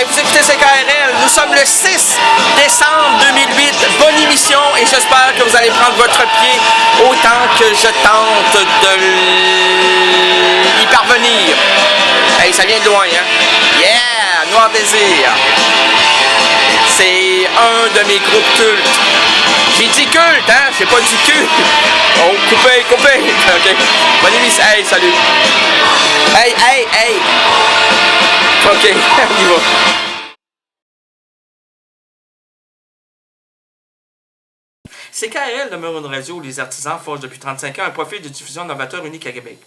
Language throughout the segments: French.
Hey, vous écoutez CKRL, nous sommes le 6 décembre 2008. Bonne émission et j'espère que vous allez prendre votre pied autant que je tente de y parvenir. Hey, ça vient de loin, hein? Yeah! Noir Désir. C'est un de mes groupes cultes. J'ai dit culte, hein? J'ai pas dit cul. Oh, coupé. OK. Bonne émission. Hey, salut. Hey. OK, on y va. CKRL demeure une radio où les artisans forgent depuis 35 ans un profil de diffusion novateur unique à Québec.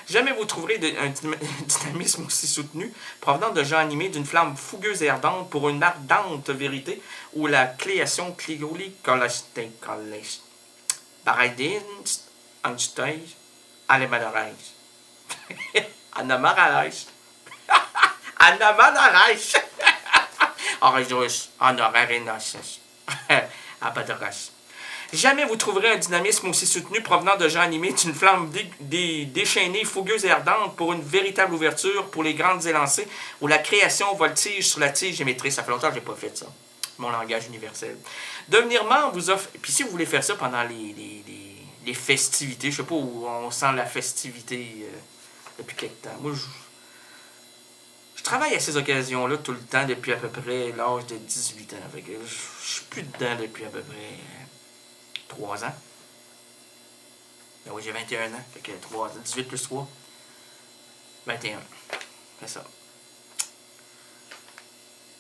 Jamais vous trouverez un dynamisme aussi soutenu, provenant de gens animés d'une flamme fougueuse et ardente pour une ardente vérité où la création cliolique Baradins, Einstein, Alemanaraj. Anamaraj. Anamaraj. Orejus, Honorarenos. Abadaras. Jamais vous trouverez un dynamisme aussi soutenu provenant de gens animés d'une flamme déchaînée, fougueuse et ardente pour une véritable ouverture pour les grandes élancées où la création voltige sur la tige émettrice. Ça fait longtemps que je n'ai pas fait ça. Mon langage universel. Devenir membre vous offre... Puis si vous voulez faire ça pendant les festivités, je sais pas où on sent la festivité depuis quelque temps. Moi, je travaille à ces occasions-là tout le temps depuis à peu près l'âge de 18 ans. Je suis plus dedans depuis à peu près 3 ans. Ben oui, j'ai 21 ans. Fait que 18 plus 3. 21. C'est ça.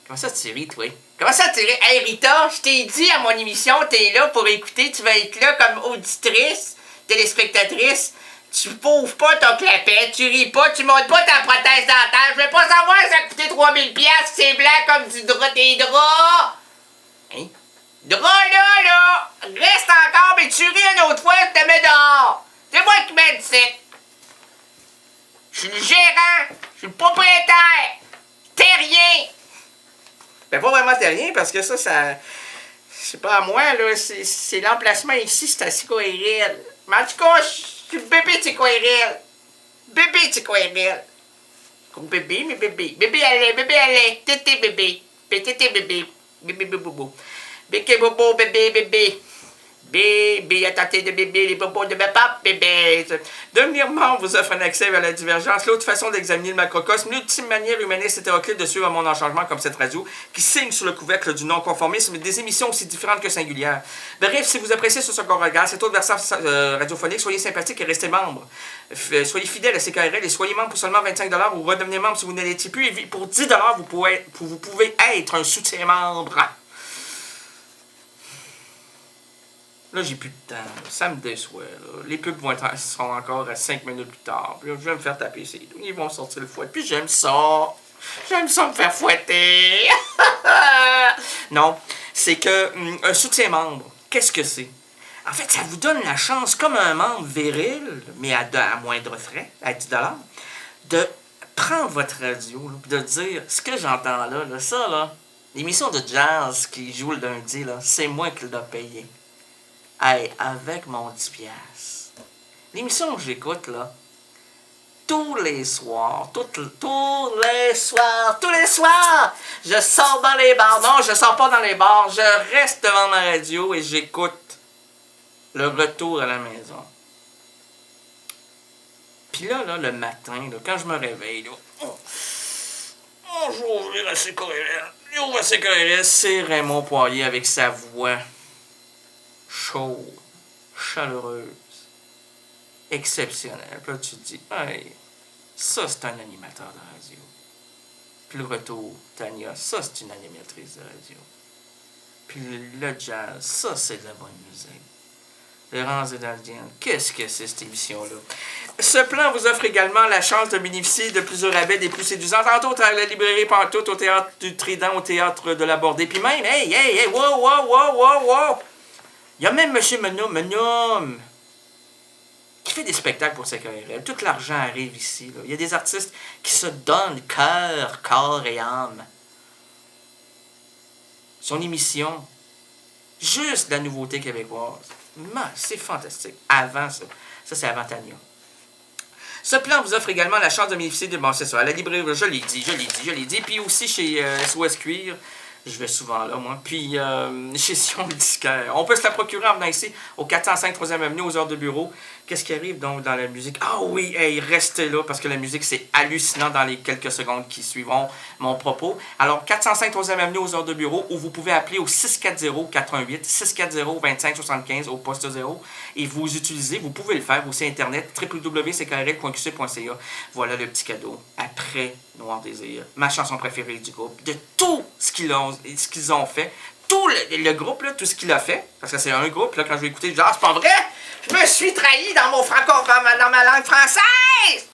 Comment ça, Thierry, toi? Comment ça, Thierry? Hey, Rita, je t'ai dit à mon émission, t'es là pour écouter, tu vas être là comme auditrice, téléspectatrice. Tu pauvres pas ton clapet, tu ris pas, tu montes pas ta prothèse dentaire. Je veux pas savoir si ça a coûté 3000$, c'est blanc comme du drap, des draps. Hein? Drap là! Reste encore, mais tu ris une autre fois, je te mets dehors. C'est moi qui mets ici. Je suis le gérant, je suis le propriétaire. Terrien. Ben pas vraiment terrien, parce que ça... C'est pas à moi, là. C'est l'emplacement ici, c'est à CKRL. Mais en tout cas, je suis le bébé de CKRL. Bébé de CKRL. Comme bébé, mais bébé. Bébé allez. Tété bébé. Tété bébé. Bébé bobo. Bébé bobo, bébé. Bébé, à tenter de bébé, les bobos de ma pape, bébé. Devenir membre vous offre un accès vers la divergence, l'autre façon d'examiner le macrocosme, l'ultime manière humaniste hétéroclite de suivre mon enchangement comme cette radio, qui signe sous le couvercle du non-conformisme des émissions aussi différentes que singulières. Bref, si vous appréciez ce second regard, cet autre versant radiophonique, soyez sympathique et restez membre. Soyez fidèle à CKRL et soyez membre pour seulement 25$ ou redevenez membre si vous ne l'étiez plus. Et pour 10$, vous pouvez être un soutien-membre. Là, j'ai plus de temps. Là. Ça me déçoit. Là. Les pubs seront encore à 5 minutes plus tard. Puis là, je vais me faire taper ces deux. Ils vont sortir le fouet. Puis j'aime ça. J'aime ça me faire fouetter. Non, c'est que un soutien-membre, qu'est-ce que c'est? En fait, ça vous donne la chance, comme un membre viril, mais à moindre frais, à 10$, de prendre votre radio et de dire ce que j'entends là, ça, là, l'émission de jazz qui joue le lundi, là, c'est moi qui l'ai payé. Hey, avec mon 10$. L'émission que j'écoute, là, tous les soirs, je sors dans les bars. Non, je sors pas dans les bars. Je reste devant ma radio et j'écoute le retour à la maison. Puis là, le matin, là, quand je me réveille, là, je vais ouvrir à CKRL. J'ouvre à CKRL, c'est Raymond Poirier avec sa voix chaude, chaleureuse, exceptionnelle. Puis là, tu te dis, hey, ça, c'est un animateur de radio. Puis le retour, Tania, ça, c'est une animatrice de radio. Puis le jazz, ça, c'est de la bonne musique. Laurence Zedaldian, qu'est-ce que c'est cette émission-là? Ce plan vous offre également la chance de bénéficier de plusieurs rabais des plus séduisants, entre autres à la librairie Pantoute, au Théâtre du Trident, au Théâtre de la Bordée. Puis même, hey, wow! Il y a même M. Menum qui fait des spectacles pour CKRL. Tout l'argent arrive ici. Là. Il y a des artistes qui se donnent cœur, corps et âme. Son émission, juste la nouveauté québécoise. C'est fantastique. Avant ça. Ça, c'est avant Tania. Ce plan vous offre également la chance de bénéficier de, bon, c'est ça, à la librairie, je l'ai dit, puis aussi chez SOS Cuir. Je vais souvent là, moi. Puis, chez Sion le disquaire. On peut se la procurer en venant ici, au 405 3e Avenue, aux heures de bureau. Qu'est-ce qui arrive donc dans la musique? Ah oui, hey, restez là, parce que la musique, c'est hallucinant dans les quelques secondes qui suivront mon propos. Alors, 405 3e Avenue, aux heures de bureau, ou vous pouvez appeler au 640-418, 640-2575, au poste 0. Et vous utilisez, vous pouvez le faire aussi Internet, www.ckrl.qc.ca. Voilà le petit cadeau. Après Noir Désir, ma chanson préférée du groupe, de tout ce qu'ils ont fait, tout le groupe, là, tout ce qu'il a fait, parce que c'est un groupe, là, quand je vais écouter, je dis « Ah, c'est pas vrai! Je me suis trahi dans mon dans ma langue française! »